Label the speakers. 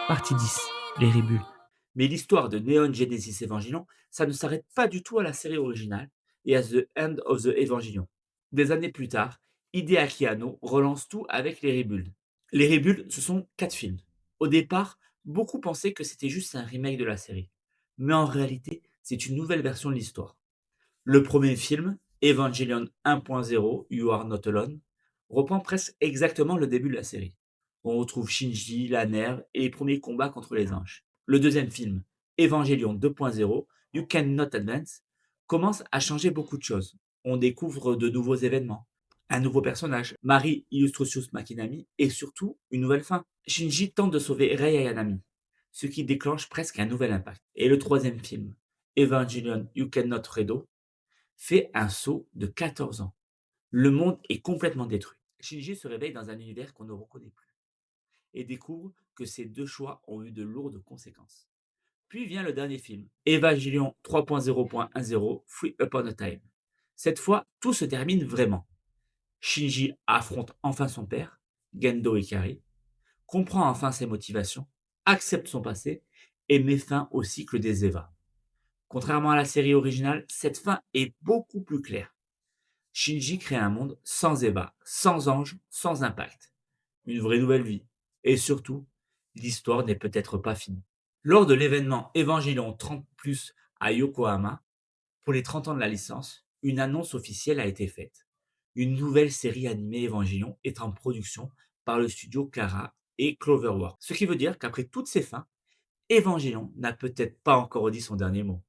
Speaker 1: Partie 10. Les Ribules. Mais l'histoire de Neon Genesis Evangelion, ça ne s'arrête pas du tout à la série originale et à The End of the Evangelion. Des années plus tard, Hideaki Anno relance tout avec les Rebuilds. Les Rebuilds, ce sont 4 films. Au départ, beaucoup pensaient que c'était juste un remake de la série. Mais en réalité, c'est une nouvelle version de l'histoire. Le premier film, Evangelion 1.0, You Are Not Alone, reprend presque exactement le début de la série. On retrouve Shinji, la nerve et les premiers combats contre les anges. Le deuxième film, Evangelion 2.0, You Cannot Advance, commence à changer beaucoup de choses. On découvre de nouveaux événements, un nouveau personnage, Marie Illustrosius Machinami, et surtout une nouvelle fin. Shinji tente de sauver Rei Ayanami, ce qui déclenche presque un nouvel impact. Et le troisième film, Evangelion You Cannot Redo, fait un saut de 14 ans. Le monde est complètement détruit. Shinji se réveille dans un univers qu'on ne reconnaît plus et découvre que ses deux choix ont eu de lourdes conséquences. Puis vient le dernier film, Evangelion 3.0.10 Free Upon a Time. Cette fois, tout se termine vraiment. Shinji affronte enfin son père, Gendo Ikari, comprend enfin ses motivations, accepte son passé et met fin au cycle des Eva. Contrairement à la série originale, cette fin est beaucoup plus claire. Shinji crée un monde sans Eva, sans ange, sans impact. Une vraie nouvelle vie. Et surtout, l'histoire n'est peut-être pas finie. Lors de l'événement Evangelion 30 à Yokohama, pour les 30 ans de la licence, une annonce officielle a été faite. Une nouvelle série animée Evangelion est en production par le studio Kara et Cloverworks. Ce qui veut dire qu'après toutes ces fins, Evangelion n'a peut-être pas encore dit son dernier mot.